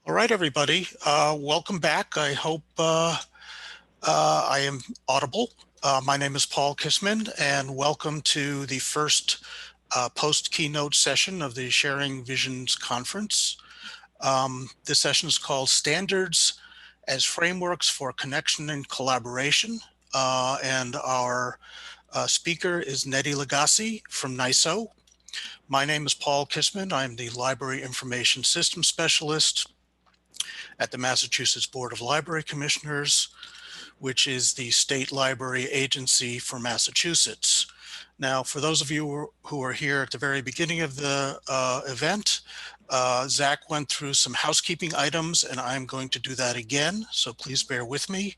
All right, everybody. Welcome back. I hope I am audible. My name is Paul Kissman, and welcome to the first post-keynote session of the Sharing Visions Conference. This session is called Standards as Frameworks for Connection and Collaboration. And our speaker is Nettie Lagace from NISO. My name is Paul Kissman. I'm the Library Information System Specialist at the Massachusetts Board of Library Commissioners, which is the state library agency for Massachusetts. Now, for those of you who are here at the very beginning of the event, Zach went through some housekeeping items, and I'm going to do that again, so please bear with me.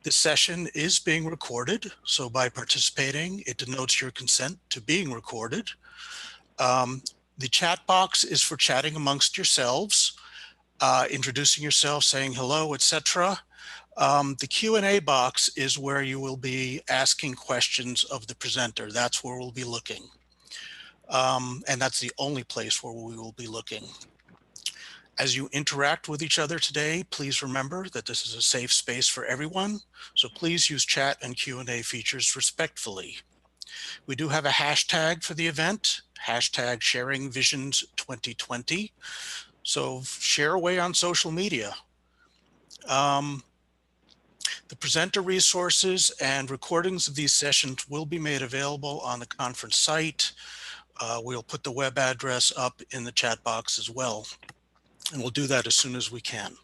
This session is being recorded, so by participating, it denotes your consent to being recorded. The chat box is for chatting amongst yourselves, introducing yourself, saying hello, etc. The Q&A box is where you will be asking questions of the presenter. That's where we'll be looking. And that's the only place where we will be looking. As you interact with each other today, please remember that this is a safe space for everyone. So please use chat and Q&A features respectfully. We do have a hashtag for the event, hashtag SharingVisions2020. So share away on social media. The presenter resources and recordings of these sessions will be made available on the conference site. We'll put the web address up in the chat box as well, and we'll do that as soon as we can.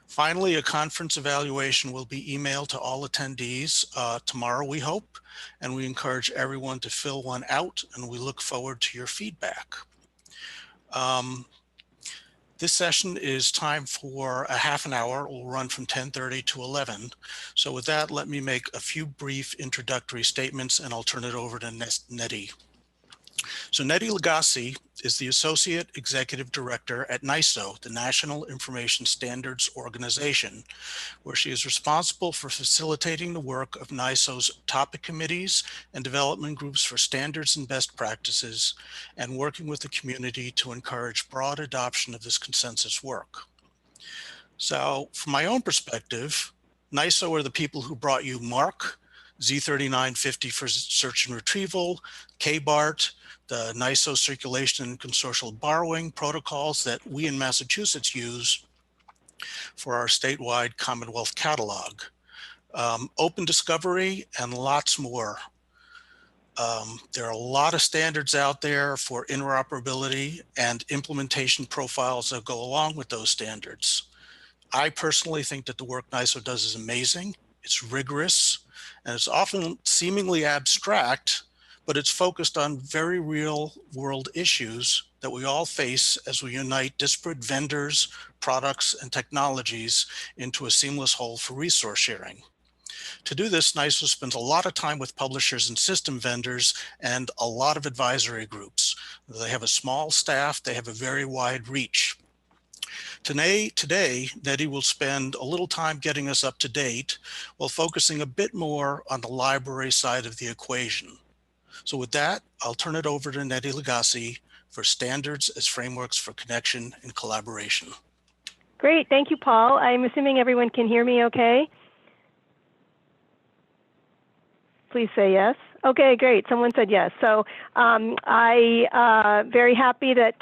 Finally, a conference evaluation will be emailed to all attendees tomorrow, we hope, and we encourage everyone to fill one out, and we look forward to your feedback. This session is timed for a half an hour. It will run from 10:30 to 11. So with that, let me make a few brief introductory statements, and I'll turn it over to Nettie. So Nettie Lagace is the Associate Executive Director at NISO, the National Information Standards Organization, where she is responsible for facilitating the work of NISO's topic committees and development groups for standards and best practices, and working with the community to encourage broad adoption of this consensus work. So from my own perspective, NISO are the people who brought you MARC, Z3950 for search and retrieval, KBART, the NISO circulation and consortial borrowing protocols that we in Massachusetts use for our statewide Commonwealth catalog, open discovery, and lots more. There are a lot of standards out there for interoperability and implementation profiles that go along with those standards. I personally think that the work NISO does is amazing. It's rigorous, and it's often seemingly abstract, but it's focused on very real world issues that we all face as we unite disparate vendors, products, and technologies into a seamless whole for resource sharing. To do this, NISO spends a lot of time with publishers and system vendors and a lot of advisory groups. They have a small staff, they have a very wide reach. Today, Nettie will spend a little time getting us up to date while focusing a bit more on the library side of the equation. So with that, I'll turn it over to Nettie Lagace for Standards as Frameworks for Connection and Collaboration. Great, thank you, Paul. I'm assuming everyone can hear me okay? Please say yes. Okay, great. Someone said yes. So very happy that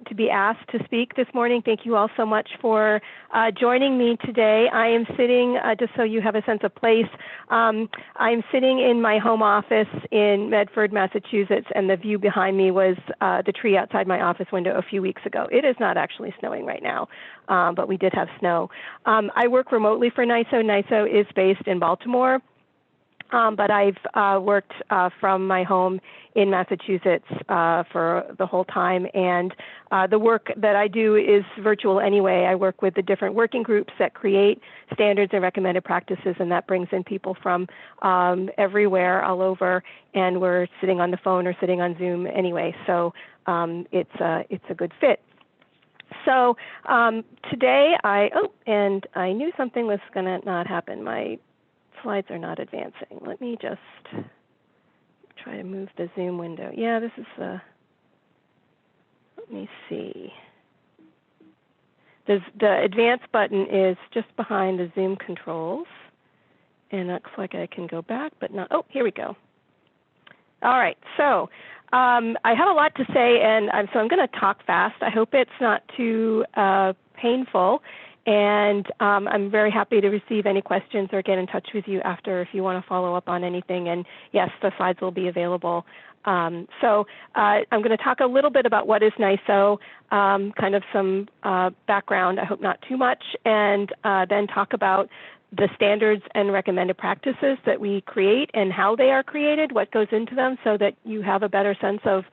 to be asked to speak this morning. Thank you all so much for joining me today. I am sitting, just so you have a sense of place, I'm sitting in my home office in Medford, Massachusetts, and the view behind me was the tree outside my office window a few weeks ago. It is not actually snowing right now, but we did have snow. I work remotely for NISO. NISO is based in Baltimore. But I've worked from my home in Massachusetts for the whole time, and the work that I do is virtual anyway. I work with the different working groups that create standards and recommended practices, and that brings in people from everywhere, all over, and we're sitting on the phone or sitting on Zoom anyway, so it's a good fit. So today and I knew something was going to not happen. My slides are not advancing. Let me just try to move the Zoom window. Yeah, this is, let me see. the advanced button is just behind the Zoom controls. And it looks like I can go back, but not, oh, here we go. All right, so I have a lot to say, and so I'm going to talk fast. I hope it's not too painful, and I'm very happy to receive any questions or get in touch with you after if you want to follow up on anything. And yes, the slides will be available. I'm going to talk a little bit about what is NISO, kind of some background, I hope not too much, and then talk about the standards and recommended practices that we create and how they are created, what goes into them, so that you have a better sense of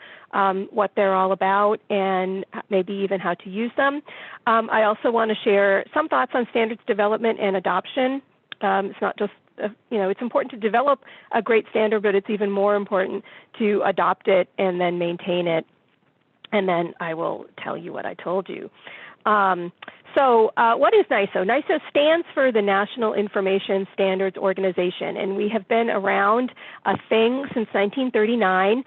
what they're all about and maybe even how to use them. I also want to share some thoughts on standards development and adoption. It's not just, it's important to develop a great standard, but it's even more important to adopt it and then maintain it. And then I will tell you what I told you. What is NISO? NISO stands for the National Information Standards Organization, and we have been around a thing since 1939.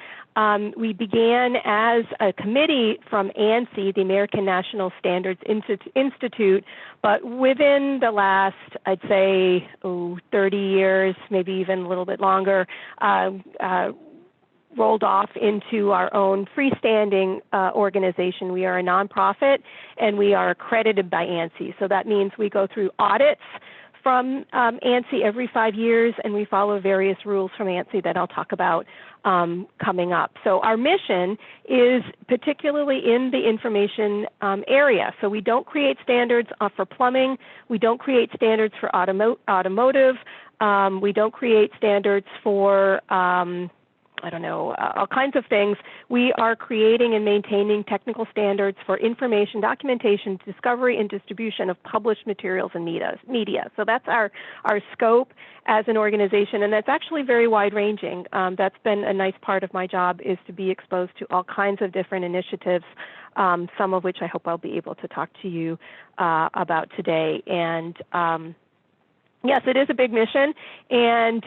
We began as a committee from ANSI, the American National Standards Institute, but within the last, I'd say, 30 years, maybe even a little bit longer, rolled off into our own freestanding organization. We are a nonprofit, and we are accredited by ANSI. So that means we go through audits from ANSI every 5 years, and we follow various rules from ANSI that I'll talk about coming up. So our mission is particularly in the information area. So we don't create standards for plumbing. We don't create standards for automotive. We don't create standards for all kinds of things. We are creating and maintaining technical standards for information, documentation, discovery, and distribution of published materials and media. So that's our scope as an organization, and that's actually very wide-ranging. That's been a nice part of my job, is to be exposed to all kinds of different initiatives, some of which I hope I'll be able to talk to you about today. And yes, it is a big mission, and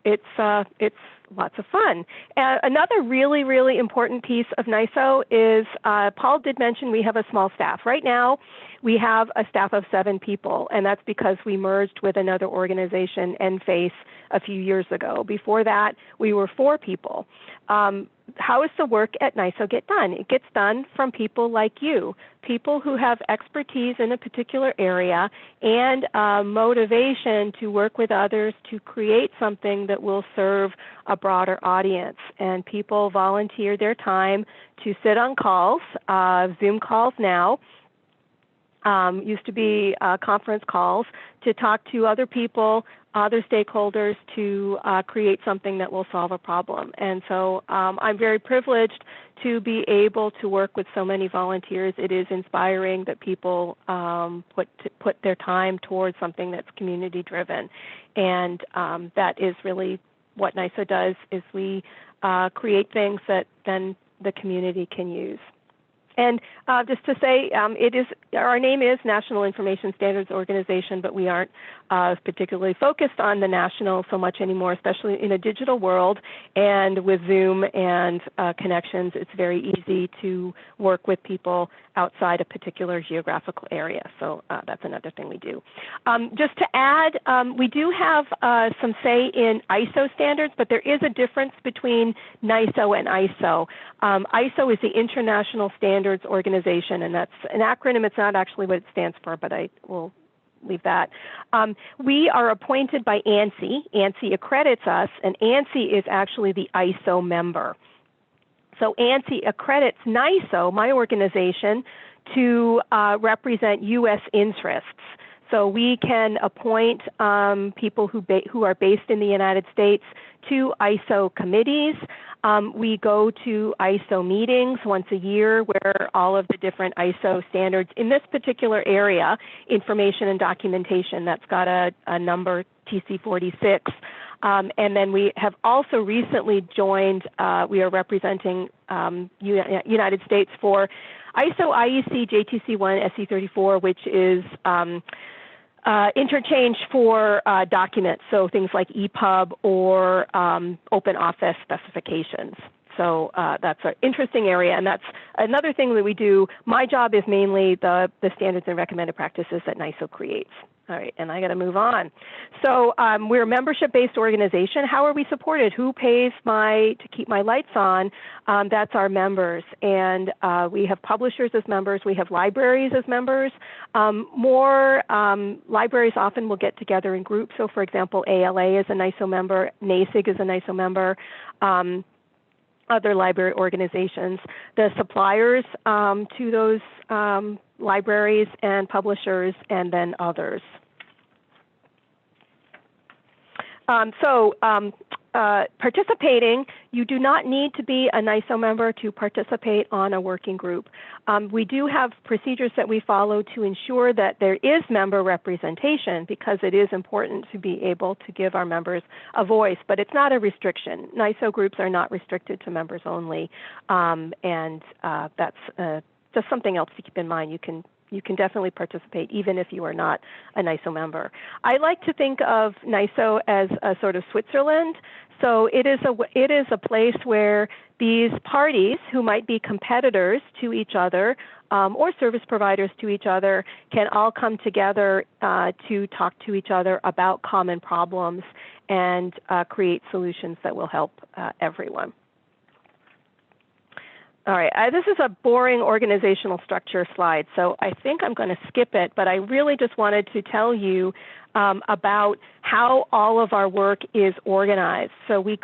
it's lots of fun. Another really, really important piece of NISO is, Paul did mention we have a small staff. Right now, we have a staff of 7 people, and that's because we merged with another organization, NFACE, a few years ago. Before that, we were 4 people. How does the work at NISO get done? It gets done from people like you, people who have expertise in a particular area and motivation to work with others to create something that will serve a broader audience. And people volunteer their time to sit on calls, Zoom calls now, used to be conference calls, to talk to other people, other stakeholders, to create something that will solve a problem. And so I'm very privileged to be able to work with so many volunteers. It is inspiring that people put their time towards something that's community driven. And that is really what NISO does, is we create things that then the community can use. And just to say, our name is National Information Standards Organization, but we aren't particularly focused on the national so much anymore, especially in a digital world. And with Zoom and connections, it's very easy to work with people outside a particular geographical area. So that's another thing we do. Just to add, we do have some say in ISO standards, but there is a difference between NISO and ISO. ISO is the International Standards Organization, and that's an acronym. It's not actually what it stands for, but I will leave that. We are appointed by ANSI. ANSI accredits us, and ANSI is actually the ISO member. So ANSI accredits NISO, my organization, to represent U.S. interests. So we can appoint people who are based in the United States to ISO committees. We go to ISO meetings once a year where all of the different ISO standards in this particular area, information and documentation, that's got a number, TC46. And then we have also recently joined, we are representing United States for ISO IEC JTC1 SE34, which is interchange for documents, so things like EPUB or Open Office specifications. So that's an interesting area, and that's another thing that we do. My job is mainly the standards and recommended practices that NISO creates. All right, and I got to move on. So we're a membership-based organization. How are we supported? Who pays to keep my lights on? That's our members, and we have publishers as members. We have libraries as members. More libraries often will get together in groups. So, for example, ALA is a NISO member. NASIG is a NISO member. Other library organizations, the suppliers to those libraries and publishers, and then others. Participating, you do not need to be a NISO member to participate on a working group. We do have procedures that we follow to ensure that there is member representation, because it is important to be able to give our members a voice, but it's not a restriction. NISO groups are not restricted to members only, and that's just something else to keep in mind. You can definitely participate even if you are not a NISO member. I like to think of NISO as a sort of Switzerland. So it is a place where these parties who might be competitors to each other or service providers to each other can all come together to talk to each other about common problems and create solutions that will help everyone. All right, this is a boring organizational structure slide, so I think I'm going to skip it, but I really just wanted to tell you about how all of our work is organized. So we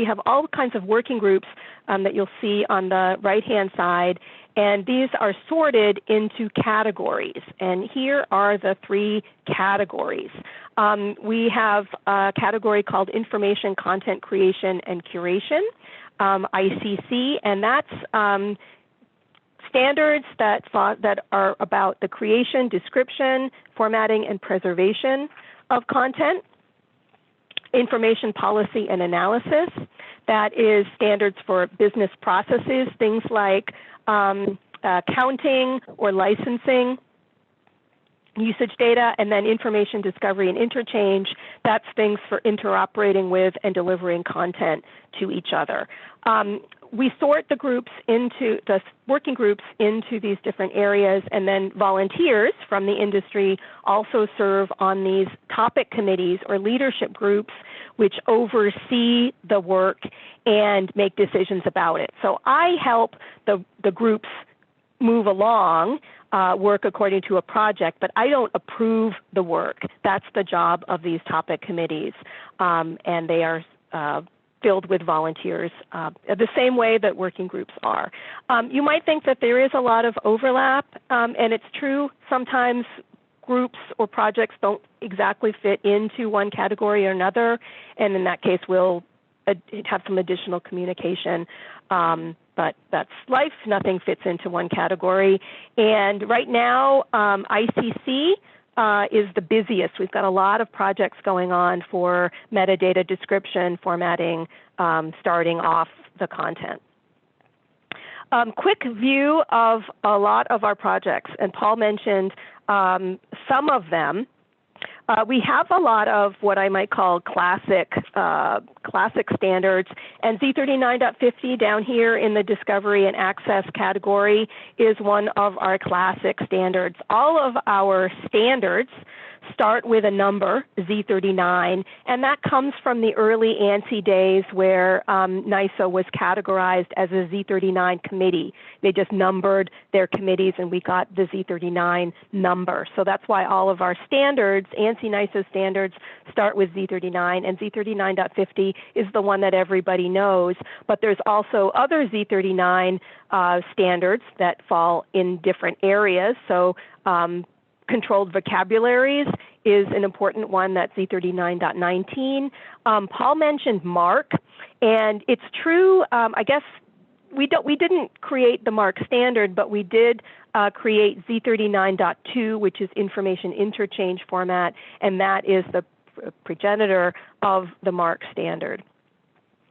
have all kinds of working groups that you'll see on the right-hand side, and these are sorted into categories. And here are the 3 categories. We have a category called Information, Content Creation, and Curation. ICC, and that's standards that are about the creation, description, formatting, and preservation of content. Information policy and analysis, that is standards for business processes, things like counting or licensing, usage data, and then information discovery and interchange. That's things for interoperating with and delivering content to each other. We sort the working groups into these different areas, and then volunteers from the industry also serve on these topic committees or leadership groups which oversee the work and make decisions about it. So I help the groups move along, work according to a project, but I don't approve the work. That's the job of these topic committees, and they are filled with volunteers the same way that working groups are. You might think that there is a lot of overlap, and it's true. Sometimes groups or projects don't exactly fit into one category or another, and in that case we'll have some additional communication. But that's life. Nothing fits into one category. And right now, ICC is the busiest. We've got a lot of projects going on for metadata description, formatting, starting off the content. Quick view of a lot of our projects, and Paul mentioned some of them. We have a lot of what I might call classic standards, and Z39.50 down here in the discovery and access category is one of our classic standards. All of our standards start with a number, Z39, and that comes from the early ANSI days where NISO was categorized as a Z39 committee. They just numbered their committees, and we got the Z39 number. So that's why all of our standards, ANSI NISO standards, start with Z39, and Z39.50 is the one that everybody knows. But there's also other Z39 standards that fall in different areas. So controlled vocabularies is an important one. That's Z39.19. Paul mentioned MARC, and it's true. I guess we didn't create the MARC standard, but we did create Z39.2, which is information interchange format, and that is the progenitor of the MARC standard.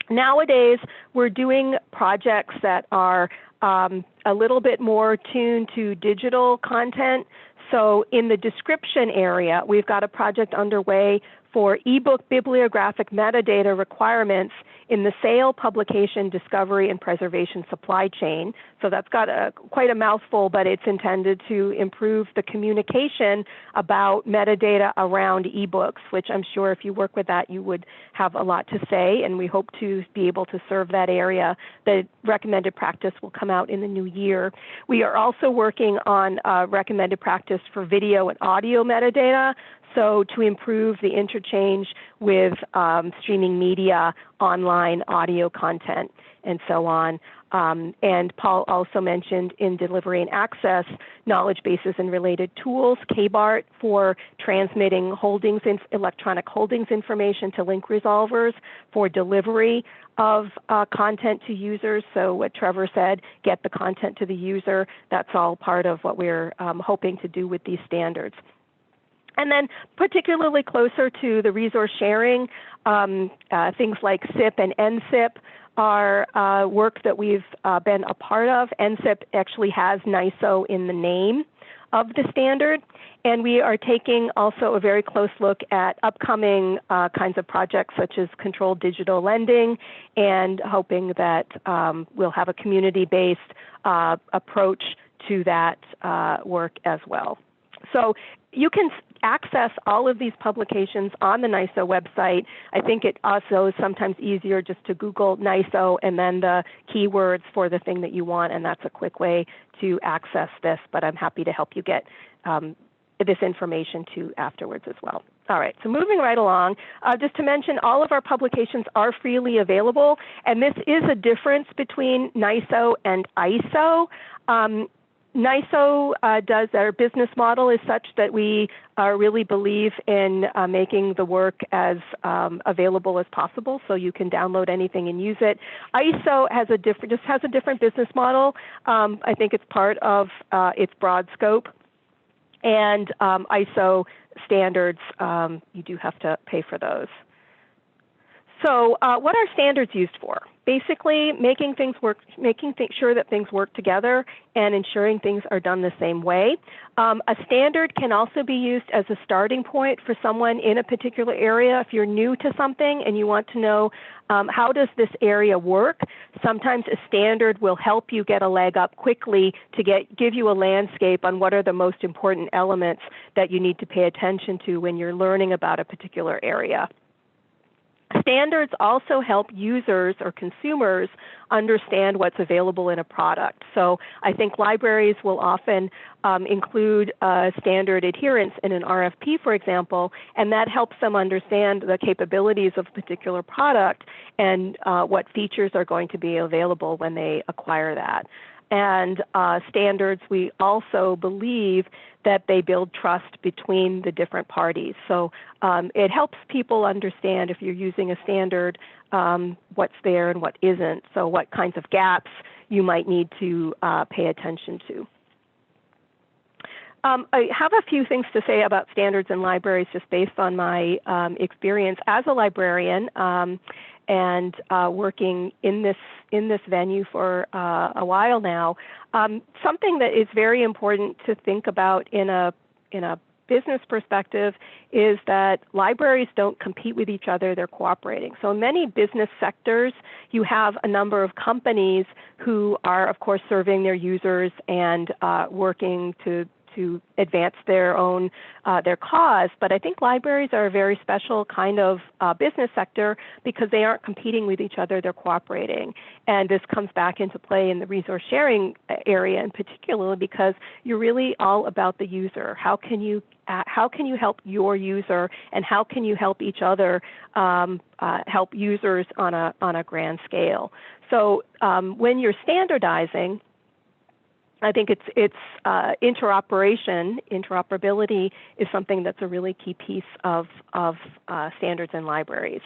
Nowadays, we're doing projects that are a little bit more tuned to digital content. So in the description area, we've got a project underway for ebook bibliographic metadata requirements in the sale, publication, discovery, and preservation supply chain. So that's got quite a mouthful, but it's intended to improve the communication about metadata around ebooks, which I'm sure if you work with that, you would have a lot to say, and we hope to be able to serve that area. The recommended practice will come out in the new year. We are also working on recommended practice for video and audio metadata, so to improve the interchange with streaming media, online audio content, and so on. And Paul also mentioned in delivery and access, knowledge bases and related tools, KBART for transmitting holdings, electronic holdings information to link resolvers for delivery of content to users. So what Trevor said, get the content to the user, that's all part of what we're hoping to do with these standards. And then particularly closer to the resource sharing, things like SIP and NSIP are work that we've been a part of. NSIP actually has NISO in the name of the standard. And we are taking also a very close look at upcoming kinds of projects such as controlled digital lending, and hoping that we'll have a community-based approach to that work as well. So you can access all of these publications on the NISO website. I think it also is sometimes easier just to Google NISO and then the keywords for the thing that you want, and that's a quick way to access this, but I'm happy to help you get this information too afterwards as well. All right, so moving right along, just to mention all of our publications are freely available, and this is a difference between NISO and ISO. NISO does, our business model is such that we really believe in making the work as available as possible, so you can download anything and use it. ISO has a different, just has a different business model. I think it's part of its broad scope. And ISO standards, you do have to pay for those. So what are standards used for? Basically, making things work, sure that things work together and ensuring things are done the same way. A standard can also be used as a starting point for someone in a particular area. If you're new to something and you want to know how does this area work, sometimes a standard will help you get a leg up quickly to give you a landscape on what are the most important elements that you need to pay attention to when you're learning about a particular area. Standards also help users or consumers understand what's available in a product. So I think libraries will often include standard adherence in an RFP, for example, and that helps them understand the capabilities of a particular product and what features are going to be available when they acquire that. And standards, we also believe that they build trust between the different parties. So it helps people understand, if you're using a standard, what's there and what isn't, so what kinds of gaps you might need to pay attention to. I have a few things to say about standards and libraries just based on my experience as a librarian and working in this venue for a while now. Something that is very important to think about in a business perspective is that libraries don't compete with each other, they're cooperating. So in many business sectors, you have a number of companies who are, of course, serving their users and working to advance their own their cause, but I think libraries are a very special kind of business sector because they aren't competing with each other, they're cooperating. And this comes back into play in the resource sharing area in particular because you're really all about the user. How can you help your user, and how can you help each other help users on a grand scale? So when you're standardizing, I think it's interoperability is something that's a really key piece of standards and libraries.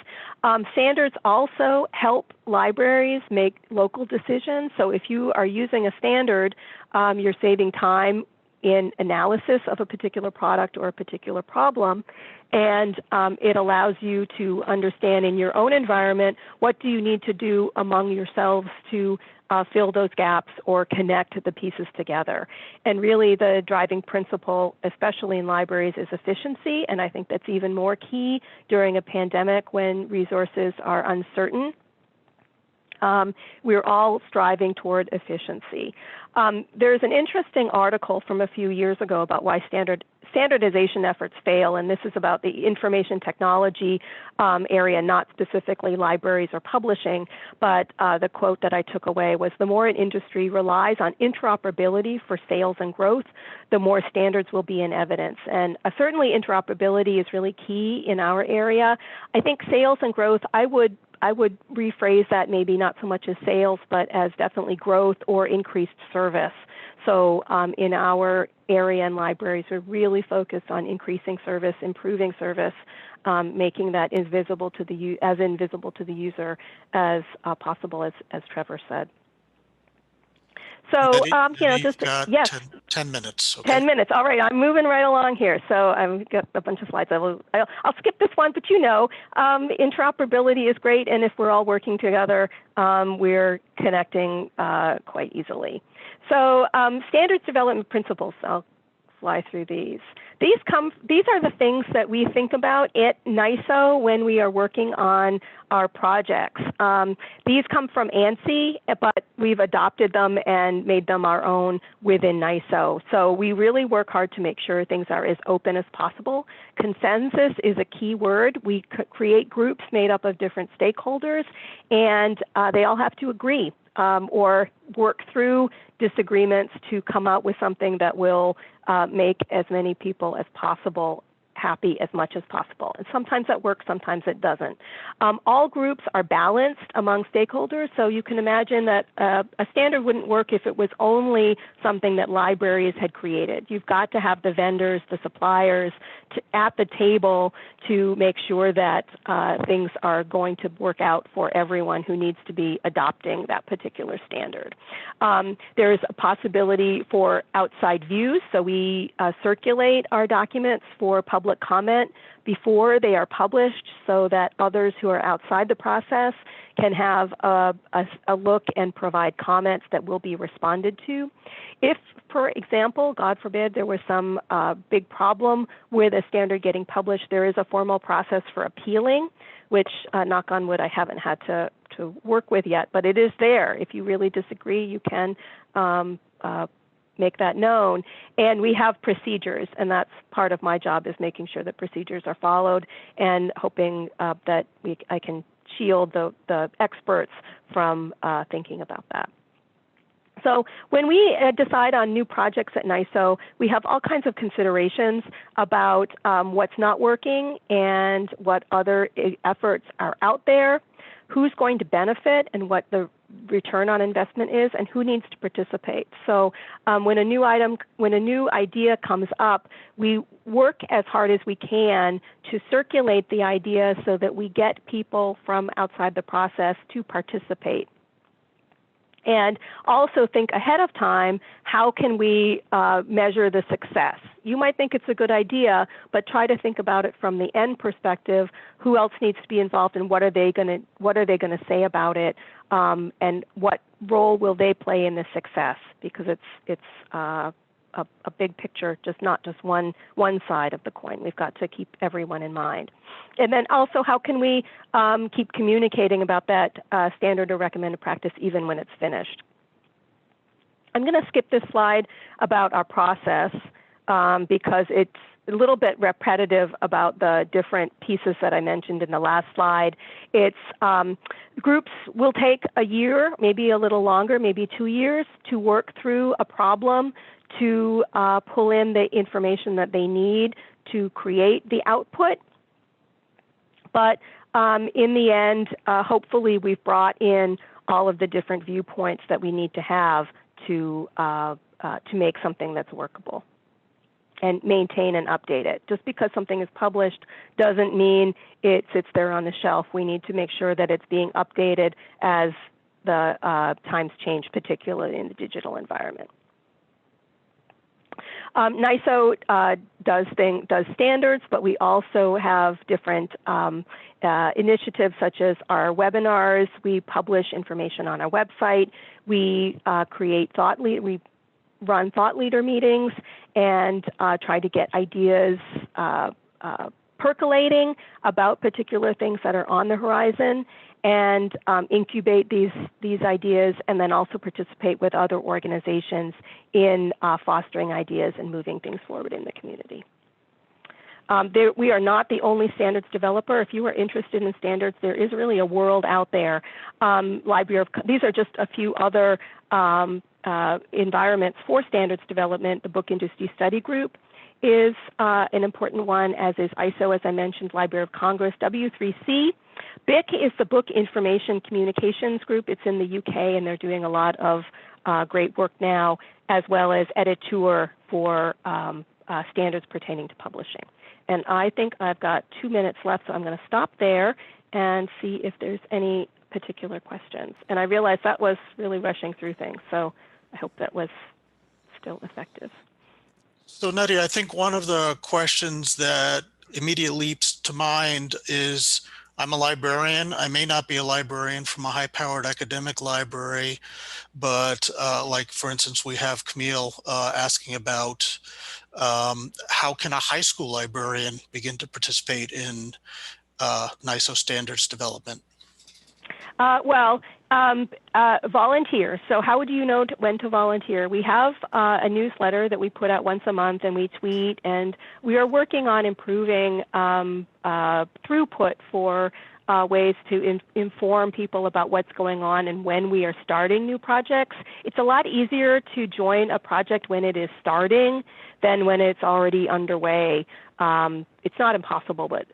Standards also help libraries make local decisions. So if you are using a standard, you're saving time in analysis of a particular product or a particular problem, and it allows you to understand in your own environment what do you need to do among yourselves to fill those gaps or connect the pieces together. And really the driving principle, especially in libraries, is efficiency, and I think that's even more key during a pandemic when resources are uncertain. We're all striving toward efficiency. There's an interesting article from a few years ago about why standardization efforts fail, and this is about the information technology area, not specifically libraries or publishing, but the quote that I took away was, the more an industry relies on interoperability for sales and growth, the more standards will be in evidence. And certainly interoperability is really key in our area. I think sales and growth, I would rephrase that maybe not so much as sales, but as definitely growth or increased service. So in our area and libraries, we're really focused on increasing service, improving service, making that invisible to the user as possible, as Trevor said. So, Nettie, just got yes. 10 minutes. Okay? 10 minutes. All right, I'm moving right along here. So I've got a bunch of slides. I'll skip this one, but interoperability is great, and if we're all working together, we're connecting quite easily. So standards development principles. I'll fly through these. These are the things that we think about at NISO when we are working on our projects. These come from ANSI, but we've adopted them and made them our own within NISO. So we really work hard to make sure things are as open as possible. Consensus is a key word. We create groups made up of different stakeholders, and they all have to agree or work through disagreements to come out with something that will make as many people as possible happy as much as possible. And sometimes that works, sometimes it doesn't. All groups are balanced among stakeholders, so you can imagine that a standard wouldn't work if it was only something that libraries had created. You've got to have the vendors, the suppliers at the table to make sure that things are going to work out for everyone who needs to be adopting that particular standard. There's a possibility for outside views, so we circulate our documents for public comment before they are published so that others who are outside the process can have a look and provide comments that will be responded to. If, for example, God forbid, there was some big problem with a standard getting published, there is a formal process for appealing, which, knock on wood, I haven't had to work with yet, but it is there. If you really disagree, you can make that known. And we have procedures, and that's part of my job, is making sure that procedures are followed and hoping that I can shield the experts from thinking about that. So when we decide on new projects at NISO, we have all kinds of considerations about what's not working and what other efforts are out there, who's going to benefit and what the return on investment is, and who needs to participate. So when a new idea comes up, we work as hard as we can to circulate the idea so that we get people from outside the process to participate. And also think ahead of time, how can we measure the success? You might think it's a good idea, but try to think about it from the end perspective. Who else needs to be involved, and what are they going to say about it, and what role will they play in the success? Because it's a big picture, not just one side of the coin. We've got to keep everyone in mind. And then also, how can we keep communicating about that standard or recommended practice even when it's finished? I'm going to skip this slide about our process because it's a little bit repetitive about the different pieces that I mentioned in the last slide. It's groups will take a year, maybe a little longer, maybe 2 years to work through a problem, to pull in the information that they need to create the output. But in the end, hopefully we've brought in all of the different viewpoints that we need to have to make something that's workable and maintain and update it. Just because something is published doesn't mean it sits there on the shelf. We need to make sure that it's being updated as the times change, particularly in the digital environment. NISO does standards, but we also have different initiatives such as our webinars. We publish information on our website. We we run thought leader meetings and try to get ideas percolating about particular things that are on the horizon, and incubate these ideas, and then also participate with other organizations in fostering ideas and moving things forward in the community. We are not the only standards developer. If you are interested in standards, there is really a world out there. These are just a few other environments for standards development. The Book Industry Study Group is an important one, as is ISO, as I mentioned, Library of Congress, W3C. BIC is the Book Information Communications Group. It's in the UK, and they're doing a lot of great work now, as well as Editeur for standards pertaining to publishing. And I think I've got 2 minutes left, so I'm going to stop there and see if there's any particular questions. And I realize that was really rushing through things, so I hope that was still effective. So Nettie, I think one of the questions that immediately leaps to mind is, I'm a librarian. I may not be a librarian from a high-powered academic library, but like, for instance, we have Camille asking about how can a high school librarian begin to participate in NISO standards development? Volunteer. So how would you know when to volunteer? We have a newsletter that we put out once a month, and we tweet, and we are working on improving throughput for ways to inform people about what's going on and when we are starting new projects. It's a lot easier to join a project when it is starting than when it's already underway. It's not impossible, but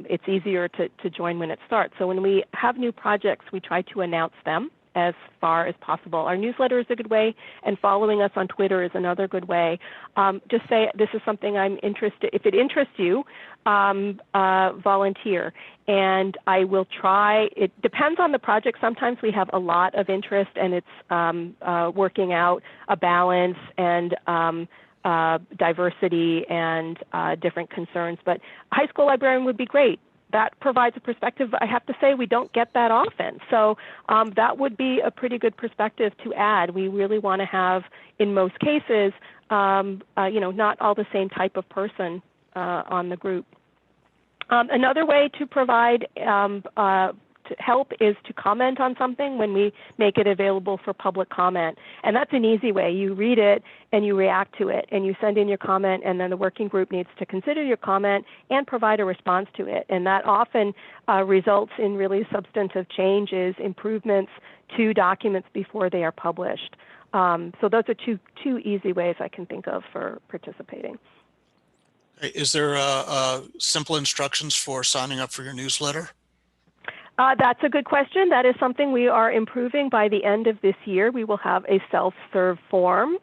it's easier to join when it starts. So when we have new projects, we try to announce them as far as possible. Our newsletter is a good way, and following us on Twitter is another good way. Just say, this is something I'm interested, if it interests you, volunteer. And I will try, it depends on the project. Sometimes we have a lot of interest, and it's working out a balance and diversity and different concerns. But a high school librarian would be great. That provides a perspective. I have to say, we don't get that often. So that would be a pretty good perspective to add. We really want to have, in most cases, not all the same type of person on the group. Another way to provide help is to comment on something when we make it available for public comment. And that's an easy way. You read it and you react to it, and you send in your comment, and then the working group needs to consider your comment and provide a response to it. And that often results in really substantive changes, improvements to documents before they are published. So those are two easy ways I can think of for participating. Is there simple instructions for signing up for your newsletter? That's a good question. That is something we are improving. By the end of this year, we will have a self-serve form.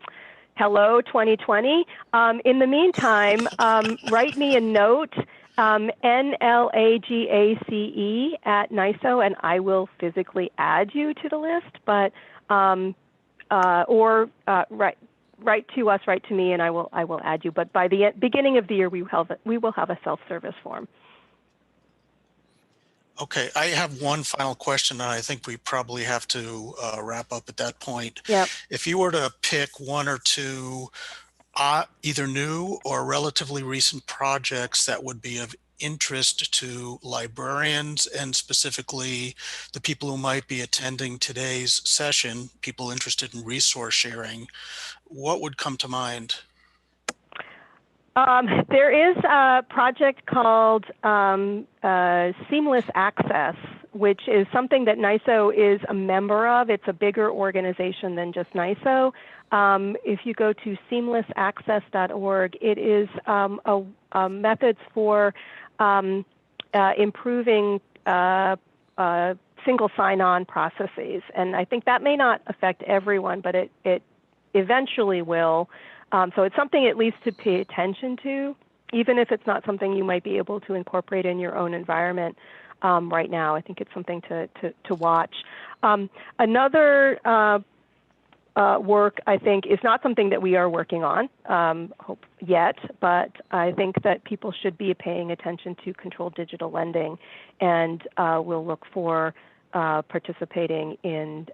Hello, 2020. In the meantime, write me a note, NLAGACE@NISO, and I will physically add you to the list. But write to us, write to me, and I will add you. But by the beginning of the year, we will have a self-service form. Okay, I have one final question, and I think we probably have to wrap up at that point. Yep. If you were to pick one or two either new or relatively recent projects that would be of interest to librarians, and specifically the people who might be attending today's session, people interested in resource sharing, what would come to mind? There is a project called Seamless Access, which is something that NISO is a member of. It's a bigger organization than just NISO. If you go to seamlessaccess.org, it is methods for improving single sign-on processes. And I think that may not affect everyone, but it eventually will. So it's something at least to pay attention to, even if it's not something you might be able to incorporate in your own environment right now. I think it's something to watch. Another work, I think, is not something that we are working on yet, but I think that people should be paying attention to controlled digital lending, and we'll look for participating in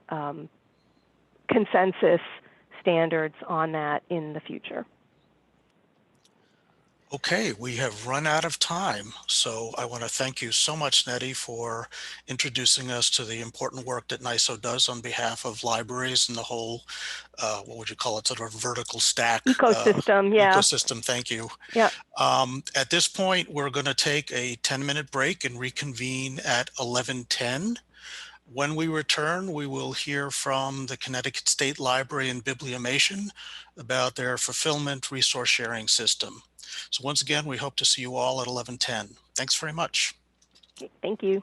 consensus standards on that in the future. Okay, we have run out of time. So I want to thank you so much, Nettie, for introducing us to the important work that NISO does on behalf of libraries and the whole, what would you call it, sort of vertical stack Ecosystem, yeah. ecosystem. Thank you. Yeah. At this point, we're going to take a 10-minute break and reconvene at 11:10. When we return, we will hear from the Connecticut State Library and Bibliomation about their fulfillment resource sharing system. So once again, we hope to see you all at 11:10. Thanks very much. Thank you.